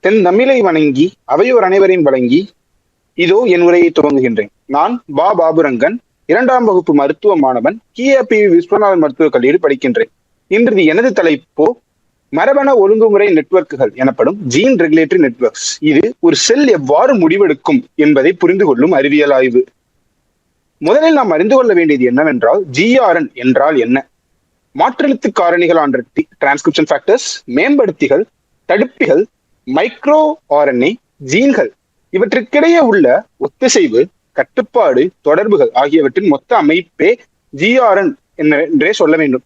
தென் தமிழை வணங்கி அவையோர் அனைவரையும் வழங்கி இதோ என் உரையை துவங்குகின்றேன். நான் பாபுரங்கன், 2ஆம் வகுப்பு மருத்துவ மாணவன், கிஏபி விஸ்வநாதன் மருத்துவக் கல்லூரியில் படிக்கின்றேன். இன்று எனது தலைப்போ மரபணு ஒழுங்குமுறை நெட்வொர்க்குகள் எனப்படும் ஜீன் ரெகுலேட்டரி நெட்வொர்க்ஸ். இது ஒரு செல் எவ்வாறு முடிவெடுக்கும் என்பதை புரிந்து கொள்ளும் அறிவியல் ஆய்வு. முதலில் நாம் அறிந்து கொள்ள வேண்டியது என்னவென்றால், GRN என்றால் என்ன? மாற்றெழுத்து காரணிகளான டிரான்ஸ்கிரிப்ஷன் ஃபேக்டர்ஸ், மேம்படுத்திகள், தடுப்பிகள், மைக்ரோ RNA, ஜீன்கள் இவற்றுக்கிடையே உள்ள ஒத்திசைவு, கட்டுப்பாடு, தொடர்புகள் ஆகியவற்றின் மொத்த அமைப்பே GRN என்றே சொல்ல வேண்டும்.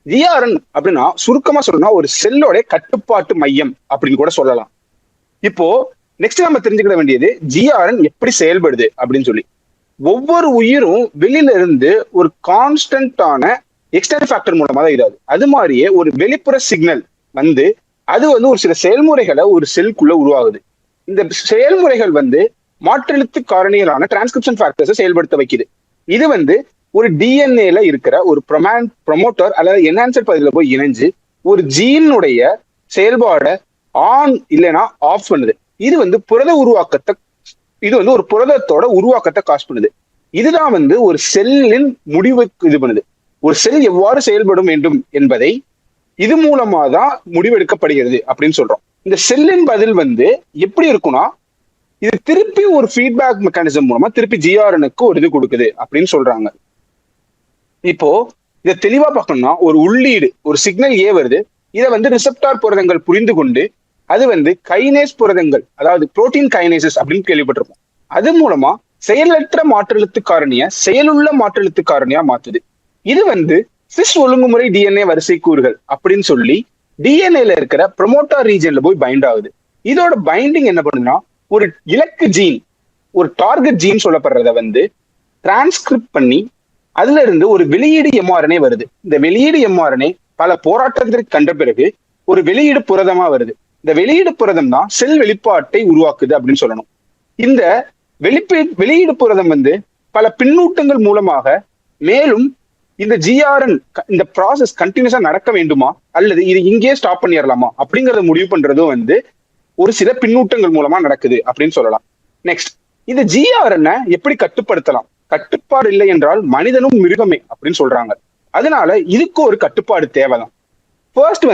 GRN அப்படின்னா சுருக்கமா சொல்லணும்னா ஒரு செல்லோட கட்டுப்பாட்டு மையம் அப்படின்னு கூட சொல்லலாம். இப்போ நெக்ஸ்ட் நம்ம தெரிஞ்சுக்கிட வேண்டியது GRN எப்படி செயல்படுது அப்படின்னு சொல்லி. ஒவ்வொரு உயிரும் வெளியில இருந்து ஒரு கான்ஸ்டன்டான எக்ஸ்டர்னல் ஃபேக்டர் மூலமா தான் இதாது. அது மாதிரியே ஒரு வெளிப்புற சிக்னல் வந்து அது ஒரு சில செயல்முறைகளை ஒரு செல்குள்ள உருவாகுது. இந்த செயல்முறைகள் மாற்றெழுத்து காரணிகளான டிரான்ஸ்கிரிப்ஷன் ஃபேக்டர்ஸை செயல்படுத்த வைக்குது. இது ஒரு டிஎன்ஏல இருக்கிற ஒரு ப்ரொமோட்டர் அல்லது என்ஹான்சர் பகுதியில போய் இணைஞ்சு ஒரு ஜீனுடைய செயல்பாடை ஆன் இல்லைன்னா ஆஃப் பண்ணுது. இது புரத உருவாக்கத்தை ஒரு புரதத்தோட உருவாக்கத்தை காசு பண்ணுது. இதுதான் ஒரு செல்லின் முடிவுக்கு இது பண்ணுது. ஒரு செல் எவ்வாறு செயல்படும் வேண்டும் என்பதை இது மூலமா தான் முடிவெடுக்கப்படுகிறது அப்படின்னு சொல்றோம். இந்த செல்லின் பதில் எப்படி இருக்கும்னா, இது திருப்பி ஒரு ஃபீட்பேக் மெக்கானிசம் மூலமா திருப்பி GRNக்கு ஒரு இது கொடுக்குது அப்படின்னு சொல்றாங்க. இப்போ இதை தெளிவா பார்க்கணும்னா, ஒரு உள்ளீடு ஒரு சிக்னல் வருது. இதை ரிசெப்டார் புரதங்கள் புரிந்து கொண்டு அது கைனேஸ் புரதங்கள், அதாவது புரோட்டீன் கைனேசஸ் அப்படின்னு கேள்விப்பட்டிருப்போம். அது மூலமா செயலற்ற மாற்றெழுத்து காரணிய செயலுள்ள மாற்றெழுத்து காரணியா மாத்துது. இது சிஸ் ஒழுங்குமுறை DNA வரிசை கூறுகள் அப்படின்னு சொல்லி டிஎன்ஏல இருக்கிற ப்ரொமோட்டார் ரீஜன்ல போய் பைண்ட் ஆகுது. இதோட பைண்டிங் என்ன பண்ணுதுன்னா, ஒரு இலக்கு ஜீன், ஒரு டார்கெட் ஜீன் சொல்லப்படுறத டிரான்ஸ்கிரிப்ட் பண்ணி அதுல இருந்து ஒரு வெளியீடு mRNA வருது. இந்த வெளியீடு mRNA பல போராட்டத்திற்கு கண்ட பிறகு ஒரு வெளியீடு புரதமா வருது. இந்த வெளியீடு புரதம் தான் செல் வெளிப்பாட்டை உருவாக்குது அப்படின்னு சொல்லணும். இந்த வெளியீடு புரதம் பல பின்னூட்டங்கள் மூலமாக மேலும் இந்த GRN இந்த ப்ராசஸ் கண்டினியூஸா நடக்க வேண்டுமா அல்லது இது இங்கே ஸ்டாப் பண்ணிடலாமா அப்படிங்கறத முடிவு பண்றதும் ஒரு சில பின்னூட்டங்கள் மூலமா நடக்குது அப்படின்னு சொல்லலாம். நெக்ஸ்ட், இந்த GRN எப்படி கட்டுப்படுத்தலாம்? கட்டுப்பாடு இல்லை என்றால் மனிதனும் மிருகமே அப்படின்னு சொல்றாங்க. அதனால இதுக்கு ஒரு கட்டுப்பாடு தேவைதான். ஃபர்ஸ்ட்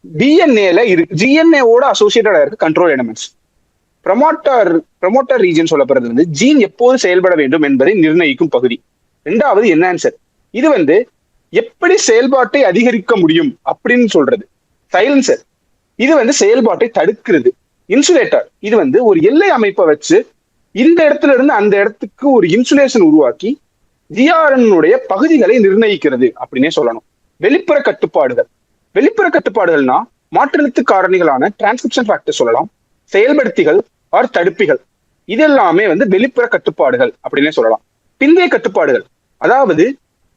டிஎன்ஏல GNAவோட அசோசியேட்டடா இருக்கு கண்ட்ரோல் எலிமெண்ட்ஸ். ப்ரொமோட்டர் ரீஜன் சொல்லப்படுறது ஜீன் எப்போது செயல்பட வேண்டும் என்பதை நிர்ணயிக்கும் பகுதி. ரெண்டாவது என்ஹான்சர். இது எப்படி செயல்பாட்டை அதிகரிக்க முடியும் அப்படின்னு சொல்றது. சைலன்சர். இது செயல்பாட்டை தடுக்கிறது. இன்சுலேட்டர். இது ஒரு எல்லை அமைப்பை வச்சு இந்த இடத்துல இருந்து அந்த இடத்துக்கு ஒரு இன்சுலேஷன் உருவாக்கி GRN பகுதிகளை நிர்ணயிக்கிறது அப்படின்னே சொல்லணும். வெளிப்புற கட்டுப்பாடுகள். வெளிப்புற கட்டுப்பாடுகள்னா மாற்றெழுத்து காரணிகளான டிரான்ஸ்கிரிப்ஷன் ஃபேக்டர் சொல்லலாம், செயல்படுத்திகள் ஆர் தடுப்பிகள். இதெல்லாமே வெளிப்புற கட்டுப்பாடுகள் அப்படின்னே சொல்லலாம். பிந்தைய கட்டுப்பாடுகள், அதாவது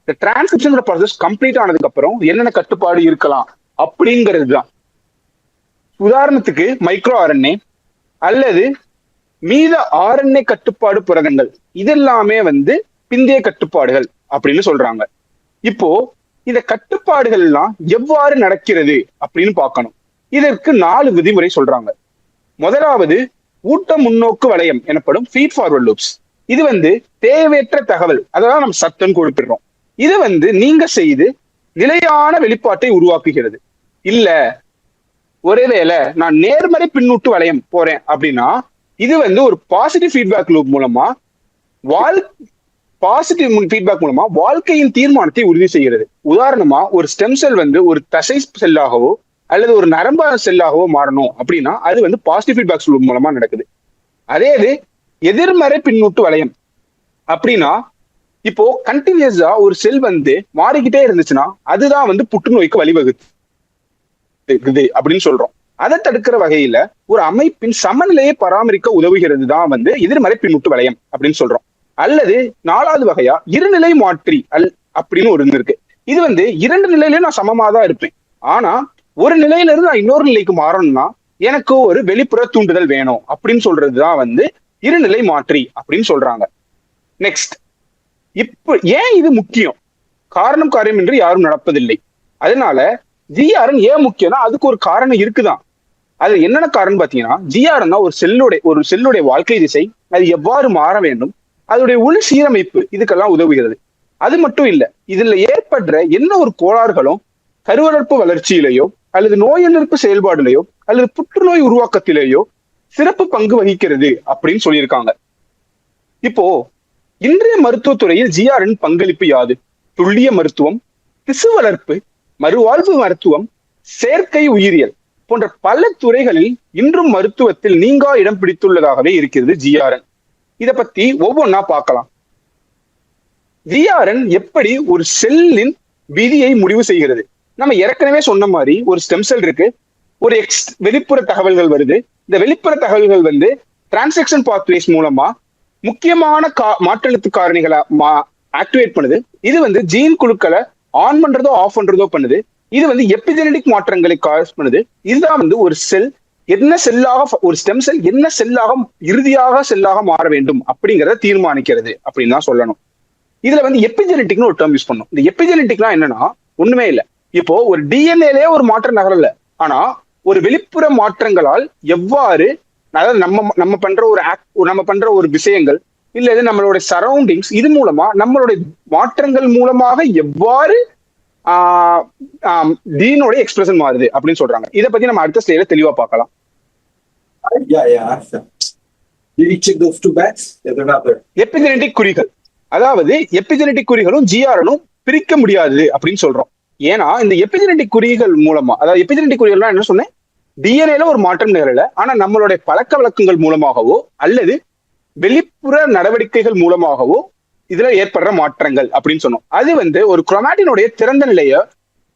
இந்த டிரான்ஸ்கிரிப்ஷன் ப்ராசஸ் கம்ப்ளீட் ஆனதுக்கு அப்புறம் என்னென்ன கட்டுப்பாடு இருக்கலாம் அப்படிங்கிறது தான். உதாரணத்துக்கு மைக்ரோ RNA அல்லது மீத RNA கட்டுப்பாடு புரதங்கள், இதெல்லாமே பிந்தைய கட்டுப்பாடுகள் அப்படின்னு சொல்றாங்க. இப்போ இந்த கட்டுப்பாடுகள் எல்லாம் எவ்வாறு நடக்கிறது அப்படின்னு பார்க்கணும். இதற்கு 4 விதிமுறை சொல்றாங்க. முதலாவது ஊட்ட முன்னோக்கு வளையம் எனப்படும் ஃபீட் ஃபார்வர்ட் லூப்ஸ். இது தேவையற்ற தகவல், அதான் நம்ம சத்தம் குறிப்பிடுறோம். இது நீங்க செய்து நிலையான வெளிப்பாட்டை உருவாக்குகிறது. இல்ல ஒருவேளை நான் நேர்மறை பின்னூட்டு வளையம் போறேன் அப்படின்னா இது ஒரு பாசிட்டிவ் ஃபீட்பேக் லூப் மூலமா வாழ்க்கையின் தீர்மானத்தை உறுதி செய்கிறது. உதாரணமா ஒரு ஸ்டெம் செல் ஒரு தசை செல்லாகவோ அல்லது ஒரு நரம்பு செல்லாகவோ மாறணும் அப்படின்னா அது பாசிட்டிவ் ஃபீட்பேக் லூப் மூலமா நடக்குது. அதே எதிர்மறை பின்னூட்டு வளையம் அப்படின்னா இப்போ கண்டினியூஸா ஒரு செல் மாறிக்கிட்டே இருந்துச்சுன்னா அதுதான் புற்றுநோய்க்கு வழிவகுக்குது அப்படின்னு சொல்றோம். அதை தடுக்கிற வகையில ஒரு அமைப்பின் சமநிலையை பராமரிக்க உதவுகிறது தான் எதிர்மறை பின்னூட்டு வளையம் அப்படின்னு சொல்றோம். அல்லது 4வது வகையா இருநிலை மாற்றி அப்படின்னு ஒரு இருக்கு. இது 2 நிலையிலயும் நான் சமமா தான் இருப்பேன். ஆனா ஒரு நிலையில இருந்து நான் இன்னொரு நிலைக்கு மாறணும்னா எனக்கு ஒரு வெளிப்புற தூண்டுதல் வேணும் அப்படின்னு சொல்றதுதான் இருநிலை மாற்றி அப்படின்னு சொல்றாங்க. நெக்ஸ்ட், இப்ப ஏன் இது முக்கியம்? காரியம் என்று யாரும் நடப்பதில்லை. அதனால GRN ஏன் முக்கியம்னா அதுக்கு ஒரு காரணம் இருக்குதான். அது என்னென்ன காரணம் பாத்தீங்கன்னா, ஜிஆர்என் தான் ஒரு செல்லுடைய வாழ்க்கை திசை, அது எவ்வாறு மாற வேண்டும், அதோடைய உள் சீரமைப்பு இதுக்கெல்லாம் உதவுகிறது. அது மட்டும் இல்ல, இதுல ஏற்படுற என்ன ஒரு கோளாறுகளும் கருவளர்ப்பு வளர்ச்சியிலேயோ அல்லது நோய் எதிர்ப்பு செயல்பாடுலையோ அல்லது புற்றுநோய் உருவாக்கத்திலேயோ சிறப்பு பங்கு வகிக்கிறது அப்படின்னு சொல்லியிருக்காங்க. இப்போ இன்றைய மருத்துவத்துறையில் ஜிஆர்என் பங்களிப்பு யாது? துல்லிய மருத்துவம், திசு வளர்ப்பு, மறுவாழ்வு மருத்துவம், செயற்கை உயிரியல் போன்ற பல துறைகளில் இன்றும் மருத்துவத்தில் நீங்கா இடம் பிடித்துள்ளதாகவே இருக்கிறது ஜிஆர்என். இத பத்தி ஒவ்வொன்னா பார்க்கலாம். ஜிஆர்என் எப்படி ஒரு செல்லின் விதியை முடிவு செய்கிறது? நம்ம ஏற்கனவே சொன்ன மாதிரி ஒரு ஸ்டெம் செல் இருக்கு, ஒரு வெளிப்புற தகவல்கள் வருது. இந்த வெளிப்புற தகவல்கள் வந்து டிரான்சாக்ஷன் பாத்வேஸ் மூலமா முக்கியமான மாற்றெழுத்து காரணிகளை ஆக்டிவேட் பண்ணுது. இது வந்து ஜீன் குழுக்களை ஆன் பண்றதோ ஆஃப் பண்றதோ பண்ணுது. இது வந்து எபிஜெனடிக் மாற்றங்களை காஸ் பண்ணுது. இதுதான் வந்து ஒரு செல் என்ன செல்லாக, ஒரு ஸ்டெம் செல் என்ன செல்லாக இறுதியாக செல்லாக மாற வேண்டும் அப்படிங்கிறத தீர்மானிக்கிறது அப்படின்னு தான் சொல்லணும். இதுல வந்து எபிஜெனடிக்னு ஒரு டேர்ம் யூஸ் பண்ணும். இந்த எபிஜெனடிக்னா என்னன்னா ஒண்ணுமே இல்லை. இப்போ ஒரு டிஎன்ஏலே ஒரு மாற்றம் நகரல, ஆனா ஒரு வெளிப்புற மாற்றங்களால் எவ்வாறு, அதாவது நம்ம பண்ற ஒரு விஷயங்கள் இல்ல நம்மளுடைய சரௌண்டிங்ஸ், இது மூலமா நம்மளுடைய மாற்றங்கள் மூலமாக எவ்வாறு ஜீனோட எக்ஸ்பிரஷன் மாறுது அப்படின்னு சொல்றாங்க. இதை பத்தி நம்ம அடுத்த ஸ்லைட்ல தெளிவா பார்க்கலாம். எபிஜெனடிக் குறிகள், அதாவது எபிஜெனடிக் குறிகளும் ஜிஆர்எனும் பிரிக்க முடியாது அப்படின்னு சொல்றோம். ஏன்னா இந்த எபிஜெனடிக் குறிகள் மூலமா, அதாவது எபிஜெனடிக் குறிகள்னா என்ன சொன்னேன், டிஎன்ஏல ஒரு மாற்றம் நிகழல, ஆனா நம்மளுடைய பழக்க வழக்கங்கள் மூலமாகவோ அல்லது வெளிப்புற நடவடிக்கைகள் மூலமாகவோ இதுல ஏற்படுற மாற்றங்கள் அப்படின்னு சொன்னோம். அது வந்து ஒரு குரோமாட்டினுடைய திறந்த நிலைய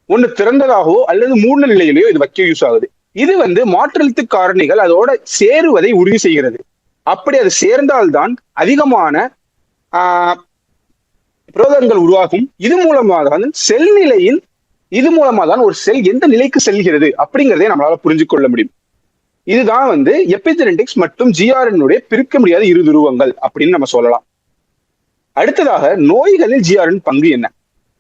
ஒண்ணு திறந்ததாகவோ அல்லது மூணு நிலையிலேயோ இது வைக்க யூஸ் ஆகுது. இது வந்து மாற்றெழுத்து காரணிகள் அதோட சேருவதை உறுதி செய்கிறது. அப்படி அது சேர்ந்தால்தான் அதிகமான புரதங்கள் உருவாகும். இது மூலமாக தான் செல் நிலையின், இது மூலமா தான் ஒரு செல் எந்த நிலைக்கு செல்கிறது அப்படிங்கிறதே நம்மளால புரிஞ்சு கொள்ள முடியும். இதுதான் வந்து எபிஜெனடிக்ஸ் மற்றும் ஜிஆர்என் பிரிக்க முடியாத இரு துருவங்கள் அப்படின்னு நம்ம சொல்லலாம். அடுத்ததாக நோய்களில் ஜிஆர்என் பங்கு என்ன?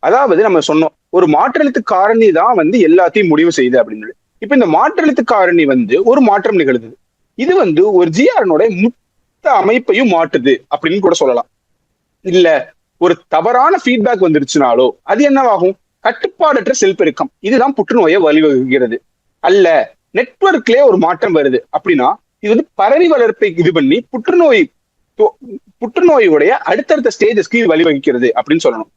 அதாவது நம்ம சொன்னோம் ஒரு மாற்றெழுத்து காரணி தான் வந்து எல்லாத்தையும் முடிவு செய்யுது அப்படின்னு. இப்ப இந்த மாற்றெழுத்து காரணி வந்து ஒரு மாற்றம் நிகழுது, இது வந்து ஒரு ஜிஆர்என் மொத்த அமைப்பையும் மாற்றுது அப்படின்னு கூட சொல்லலாம். இல்ல ஒரு தவறான ஃபீட்பேக் வந்துருச்சுனாலோ அது என்னவாகும்? கட்டுப்பாடற்ற செல் பெருக்கம், இதுதான் புற்றுநோயை வழிவகுக்கிறது. அல்ல நெட்வொர்க்லயே ஒரு மாற்றம் வருது அப்படின்னா இது வந்து பரவி வளர்ப்பை இது பண்ணி புற்றுநோயுடைய அடுத்தடுத்த ஸ்டேஜஸ்க்கு இது வழிவகுக்கிறது அப்படின்னு சொல்லணும்.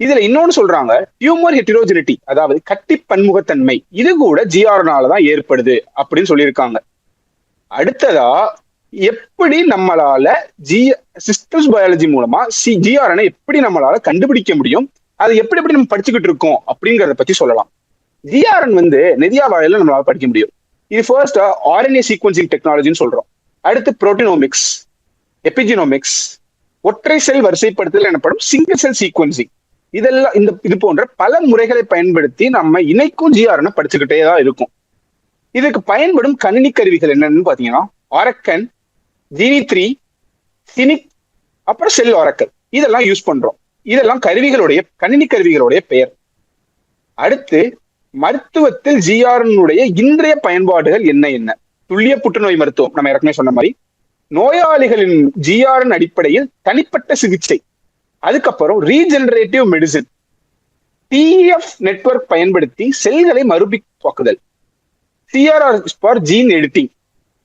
இதுல இன்னொன்னு சொல்றாங்க, டியூமர் ஹெட்டிரோஜெனிட்டி, அதாவது கட்டி பன்முகத்தன்மை, இது கூட ஜிஆர்எனாலதான் ஏற்படுது அப்படின்னு சொல்லியிருக்காங்க. அடுத்ததா எப்படி நம்மளால சிஸ்டம்ஸ் பயாலஜி மூலமா ஜிஆர்எனை எப்படி நம்மளால கண்டுபிடிக்க முடியும், அது எப்படி நம்ம படிச்சுக்கிட்டு இருக்கோம் அப்படிங்கறத பத்தி சொல்லலாம். ஜிஆர்என் வந்து நிறைய வகையில நம்மளால படிக்க முடியும். இது ஃபர்ஸ்ட் ஆர்என்ஏ சீக்வன்சிங் டெக்னாலஜின்னு சொல்றோம். அடுத்து புரோட்டினோமிக்ஸ், எபிஜினோமிக்ஸ், ஒற்றை செல் வரிசைப்படுத்தல் எனப்படும் சிங்கிள் செல் சீக்வன்சிங், இதெல்லாம் இது போன்ற பல முறைகளை பயன்படுத்தி நம்ம இணைக்கும் ஜிஆர்எனை படிச்சுக்கிட்டே தான் இருக்கும். இதுக்கு பயன்படும் கணினி கருவிகள் என்னன்னு பாத்தீங்கன்னா ஆரக்கன், ஜினி3, சினிக், அப்புறம் செல் ஆரக்கல், இதெல்லாம் யூஸ் பண்றோம். இதெல்லாம் கணினி கருவிகளுடைய பெயர். அடுத்து மருத்துவத்தில் ஜிஆர்எனுடைய இன்றைய பயன்பாடுகள் என்ன? துல்லிய புற்றுநோய் மருத்துவம், நம்ம ஏற்கனவே சொன்ன மாதிரி நோயாளிகளின் ஜிஆர்என் அடிப்படையில் தனிப்பட்ட சிகிச்சை. அதுக்கப்புறம் ரீஜெனரேட்டிவ் மெடிசின், டிஎஃப் நெட்வொர்க் பயன்படுத்தி செல்களை மறுபிக்குதல், CRR for gene editing,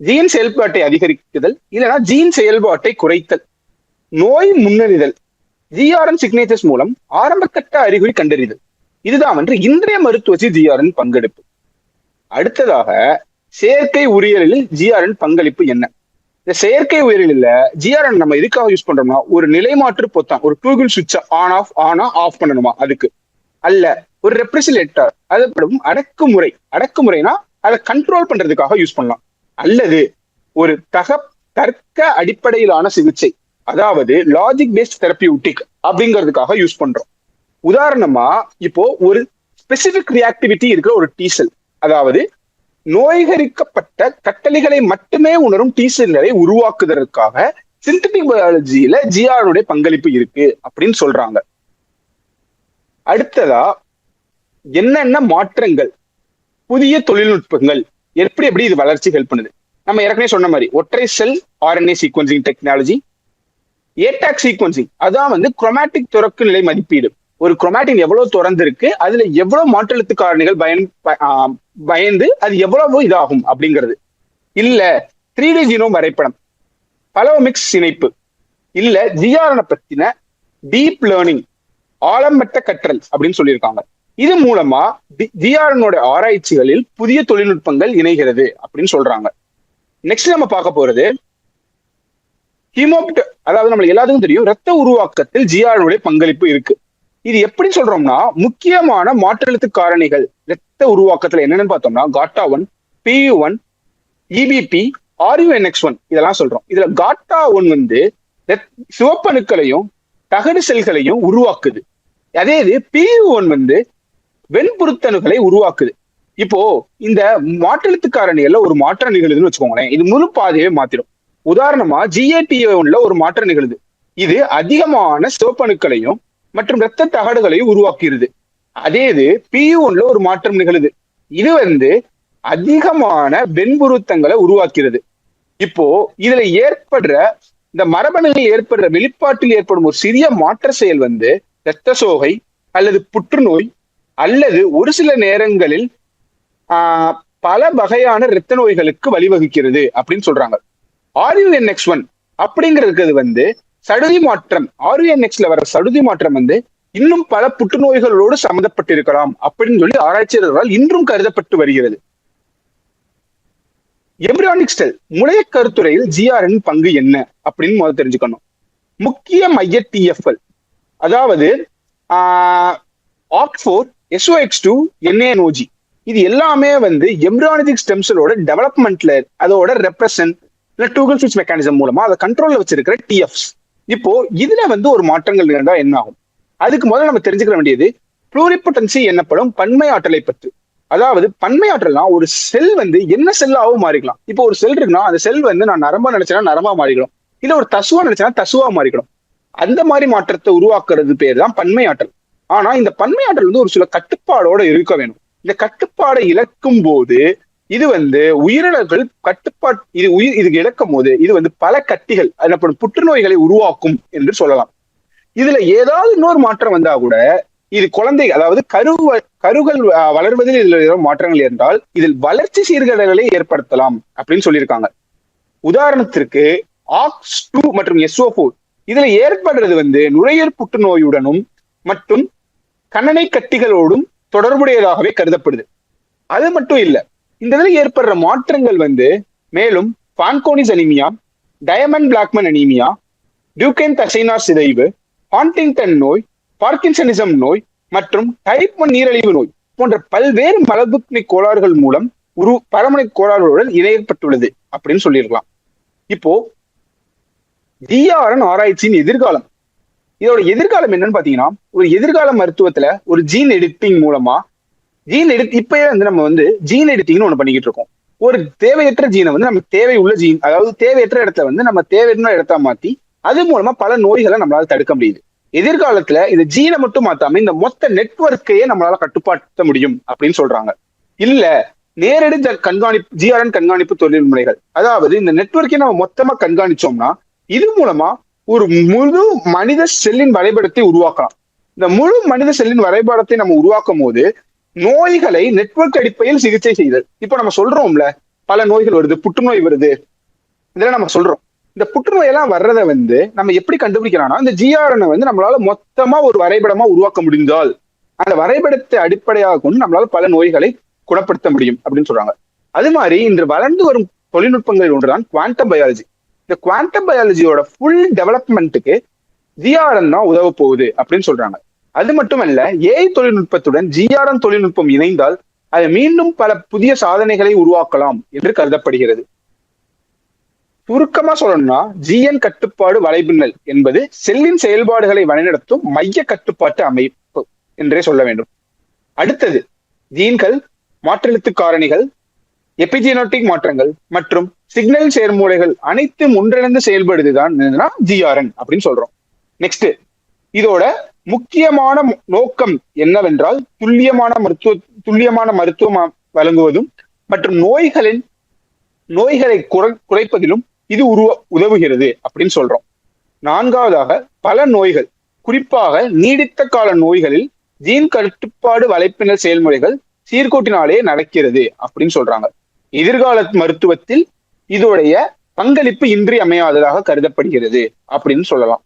gene செயல்பாட்டை அதிகரிக்குதல் இல்லைன்னா ஜீன் செயல்பாட்டை குறைத்தல், நோய் முன்னறிதல், ஜிஆர்என் சிக்னேச்சர்ஸ் மூலம் ஆரம்ப கட்ட அறிகுறி கண்டறிதல். இதுதான் வந்து இன்றைய மருத்துவத்தில் ஜிஆர்என் பங்கெடுப்பு. அடுத்ததாக செயற்கை உயிரியலில் ஜிஆர்என் பங்களிப்பு என்ன? இந்த செயற்கை உயிரியலில் ஜிஆர்என் நம்ம எதுக்காக யூஸ் பண்றோம்னா ஒரு நிலைமாற்று பொத்தான், ஒரு டூகிள் சுவிட்சை ஆனா ஆஃப் பண்ணணுமா அதுக்கு, அல்ல ஒரு ரெப்ரிசிலேட்டர், அது அடக்குமுறைனா அதை கண்ட்ரோல் பண்றதுக்காக யூஸ் பண்ணலாம், அல்லது ஒரு தர்க்க அடிப்படையிலான சிகிச்சை, அதாவது லாஜிக் பேஸ்ட் தெரபியூட்டிக் அப்படிங்கிறதுக்காக யூஸ் பண்றோம். உதாரணமா இப்போ ஒரு ஸ்பெசிபிக் ரியாக்டிவிட்டி இருக்கிற ஒரு டீசெல், அதாவது நோய்கரிக்கப்பட்ட கட்டளைகளை மட்டுமே உணரும் டீசெல்களை உருவாக்குவதற்காக சிந்தட்டிக் பயாலஜியில ஜிஆர்எனுடைய பங்களிப்பு இருக்கு அப்படின்னு சொல்றாங்க. அடுத்ததா என்னென்ன மாற்றங்கள், புதிய தொழில்நுட்பங்கள் எப்படி எப்படி இது வளர்ச்சி ஹெல்ப் பண்ணுது. நம்ம ஏற்கனவே சொன்ன மாதிரி ஒற்றை செல் ஆர்என்ஏ சீக்வன்சிங் டெக்னாலஜி, ஏடாக் சீக்வன்சிங் அதான் வந்து குரோமேட்டிக் துறக்கு நிலை மதிப்பீடு. ஒரு குரோமேட்டின் எவ்வளவு திறந்து இருக்கு, அதுல எவ்வளவு மாற்றெழுத்து காரணிகள் பயந்து அது எவ்வளவு இதாகும் அப்படிங்கிறது. இல்ல 3D ஜீனோம் வரைபடம், பலோமிக்ஸ் இணைப்பு, இல்ல ஜிஆர்என் பத்தின டீப் லேர்னிங் ஆழமட்ட கற்றல் அப்படின்னு சொல்லியிருக்காங்க. இது மூலமா ஜிஆர்எனோட ஆராய்ச்சிகளில் புதிய தொழில்நுட்பங்கள் இணைகிறது அப்படின்னு சொல்றாங்க. நெக்ஸ்ட் நம்ம பார்க்க போறது ஹீமோப்ட், அதாவது நம்மளுக்கு எல்லாத்துக்கும் தெரியும் ரத்த உருவாக்கத்தில் ஜிஆர்எனுடைய பங்களிப்பு இருக்கு. இது எப்படி சொல்றோம்னா, முக்கியமான மாற்றெழுத்து காரணிகள் ரத்த உருவாக்கத்துல என்னென்னு பார்த்தோம்னா GATA1, PU1, EBP, RUNX1 இதெல்லாம் சொல்றோம். இதுல GATA1 வந்து சிவப்பணுக்களையும் தகடு செல்களையும் உருவாக்குது. அதே இது PU1 வந்து வெண்புறுத்தணுகளை உருவாக்குது. இப்போ இந்த மாற்றெழுத்து காரணிகள்ல ஒரு மாற்றம் நிகழுதுன்னு வச்சுக்கோங்களேன், இது முழு பாதையை மாத்திடும். உதாரணமா GATA1ல ஒரு மாற்றம் நிகழுது. இது அதிகமான சிவப்பணுக்களையும் மற்றும் இரத்த தகடுகளையும் உருவாக்குகிறது. அதே இது PU1ல ஒரு மாற்றம் நிகழுது. இது வந்து அதிகமான வெண்புருத்தங்களை உருவாக்குகிறது. இப்போ இதுல ஏற்படுற இந்த மரபணுகள் ஏற்படுற வெளிப்பாட்டில் ஏற்படும் ஒரு சிறிய மாற்ற செயல் வந்து இரத்த சோகை அல்லது புற்றுநோய் அல்லது ஒரு சில நேரங்களில் பல வகையான இரத்த நோய்களுக்கு வழிவகுக்கிறது அப்படின்னு சொல்றாங்க. RUNX1 அப்படிங்கிறது வந்து சடுதி மாற்றம். RUNXல வர சடுதி மாற்றம் வந்து இன்னும் பல புற்றுநோய்களோடு சம்மந்தப்பட்டிருக்கலாம் அப்படின்னு சொல்லி ஆராய்ச்சியாளர்களால் இன்றும் கருதப்பட்டு வருகிறது. எம்பிரியானிக் செல் முளைய கருத்துறையில் ஜிஆர்என் பங்கு என்ன அப்படின்னு முதல்ல தெரிஞ்சுக்கணும். முக்கிய மைய TFL, அதாவது OCT4, SOX2, NaNOG இது எல்லாமே வந்து எம்பிரியானிக் ஸ்டெம் செல்லோட டெவலப்மெண்ட்ல அதோட ரெப்ரசன்ட் டூகல் ஸ்விட்ச் மெக்கானிசம் மூலமா அதை கண்ட்ரோல்ல வச்சிருக்கிற TFs. இப்போ இதுல வந்து ஒரு மாற்றங்கள் இருந்தா என்ன ஆகும்? அதுக்கு முதல்ல நம்ம தெரிஞ்சுக்க வேண்டியது ப்ளூரிபொட்டன்சி எனப்படும் பன்மை ஆற்றலை பற்றி. அதாவது பன்மை ஆற்றல்னா ஒரு செல் வந்து என்ன செல்லாவும் மாறிக்கலாம். இப்போ ஒரு செல் இருக்குன்னா அந்த செல் வந்து நான் நரம்பா நினைச்சேன்னா நரம்பா மாறிக்கணும், இல்ல ஒரு தசுவா நினைச்சேன்னா தசுவா மாறிக்கணும். அந்த மாதிரி மாற்றத்தை உருவாக்குறது பேர் தான் பன்மை ஆற்றல். ஆனா இந்த பன்மை ஆற்றல் வந்து ஒரு சில கட்டுப்பாடோட இருக்க வேணும். இந்த கட்டுப்பாடை இழக்கும் போது இது வந்து உயிரினர்கள் இதுக்கு இழக்கும் போது இது வந்து பல கட்டிகள் எனப்படும் புற்றுநோய்களை உருவாக்கும் என்று சொல்லலாம். இதுல ஏதாவது இன்னொரு மாற்றம் வந்தா கூட இது குழந்தை, அதாவது கருகள் வளர்வதில் இதுல மாற்றங்கள் இருந்தால் இதில் வளர்ச்சி சீர்கேடுகளை ஏற்படுத்தலாம் அப்படின்னு சொல்லியிருக்காங்க. உதாரணத்திற்கு OX2 மற்றும் SO4 இதுல ஏற்படுறது வந்து நுரையீரல் புற்றுநோயுடனும் மற்றும் கணனை கட்டிகளோடும் தொடர்புடையதாகவே கருதப்படுது. அது மட்டும் இல்ல, இந்த இதில் ஏற்படுற மாற்றங்கள் வந்து மேலும் பான்கோனிஸ் அனீமியா, டயமண்ட் பிளாக்மன் அனீமியா, டியூகேன் தசைநார் சிதைவு, ஹாண்டிங்டன் நோய், பார்க்கின்சனிசம் நோய் மற்றும் டைப் 1 நீரிழிவு நோய் போன்ற பல்வேறு மரபணு கோளாறுகள் மூலம் பரமணை கோளாறுகளுடன் இணையப்பட்டுள்ளது அப்படின்னு சொல்லியிருக்கலாம். இப்போ ஜிஆர்என் ஆராய்ச்சியின் எதிர்காலம், இதோட எதிர்காலம் என்னன்னு பாத்தீங்கன்னா, ஒரு எதிர்கால மருத்துவத்துல ஒரு ஜீன் எடிட்டிங் மூலமா இப்பயே வந்து நம்ம வந்து ஜீன் எடிட்டிங்னு ஒண்ணு பண்ணிக்கிட்டு இருக்கோம். ஒரு தேவையற்ற ஜீனை வந்து நம்ம தேவை உள்ள ஜீன், அதாவது தேவையற்ற இடத்துல வந்து நம்ம தேவையான இடத்த மாத்தி அது மூலமா பல நோய்களை நம்மளால தடுக்க முடியுது. எதிர்காலத்துல இந்த ஜீனை மட்டும் மாத்தாம இந்த மொத்த நெட்வொர்க்கையே நம்மளால கட்டுப்படுத்த முடியும் அப்படின்னு சொல்றாங்க. இல்ல நேரடி கண்காணிப்பு, ஜிஆர்என் கண்காணிப்பு தொழில்முறைகள், அதாவது இந்த நெட்வொர்க்கை நம்ம மொத்தமா கண்காணிச்சோம்னா இது மூலமா ஒரு முழு மனித செல்லின் வரைபடத்தை உருவாக்கலாம். இந்த முழு மனித செல்லின் வரைபடத்தை நம்ம உருவாக்கும் போது நோய்களை நெட்வொர்க் அடிப்படையில் சிகிச்சை செய்தல். இப்போ நம்ம சொல்றோம்ல பல நோய்கள் வருது, புற்றுநோய் வருது, இதெல்லாம் நம்ம சொல்றோம். இந்த புற்றுநோய் எல்லாம் வர்றதை வந்து நம்ம எப்படி கண்டுபிடிக்கலாம்னா, இந்த ஜிஆர்என் வந்து நம்மளால மொத்தமா ஒரு வரைபடமா உருவாக்க முடிந்தால் அந்த வரைபடத்தை அடிப்படையாக கொண்டு நம்மளால பல நோய்களை குணப்படுத்த முடியும் அப்படின்னு சொல்றாங்க. அது மாதிரி இன்று வளர்ந்து வரும் தொழில்நுட்பங்களில் ஒன்றுதான் குவாண்டம் பயாலஜி. இந்த குவாண்டம் பயாலஜியோட ஃபுல் டெவலப்மெண்ட்டுக்கு ஜிஆர்என் தான் உதவ போகுது அப்படின்னு சொல்றாங்க. அது மட்டுமல்ல, ஏஐ தொழில்நுட்பத்துடன் ஜிஆர்என் தொழில்நுட்பம் இணைந்தால் அது மீண்டும் பல புதிய சாதனைகளை உருவாக்கலாம் என்று கருதப்படுகிறது. சுருக்கமா சொல்லணும்னா, ஜிஎன் கட்டுப்பாடு வலைபின்னல் என்பது செல்லின் செயல்பாடுகளை வழிநடத்தும் மைய கட்டுப்பாட்டு அமைப்பு என்றே சொல்ல வேண்டும். அடுத்தது ஜீன்கள், மாற்றெழுத்து காரணிகள், எபிஜெனோட்டிக் மாற்றங்கள் மற்றும் சிக்னல் செயல்முறைகள் அனைத்தும் ஒன்றிணைந்து செயல்படுதுதான் ஜிஆர்என் அப்படின்னு சொல்றோம். நெக்ஸ்ட், இதோட முக்கியமான நோக்கம் என்னவென்றால் துல்லியமான மருத்துவம் வழங்குவதும் மற்றும் நோய்களை குறைப்பதிலும் இது உதவுகிறது அப்படின்னு சொல்றோம். நான்காவதாக, பல நோய்கள், குறிப்பாக நீடித்த கால நோய்களில் ஜீன் கட்டுப்பாடு வலைப்பின்னல் செயல்முறைகள் சீர்கூட்டினாலே நடக்கிறது அப்படின்னு சொல்றாங்க. எதிர்கால மருத்துவத்தில் இதோடைய பங்களிப்பு இன்றியமையாததாக கருதப்படுகிறது அப்படின்னு சொல்லலாம்.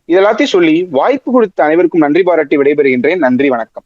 இதெல்லாத்தையும் சொல்லி வாய்ப்பு கொடுத்த அனைவருக்கும் நன்றி பாராட்டி விடைபெறுகின்றேன். நன்றி, வணக்கம்.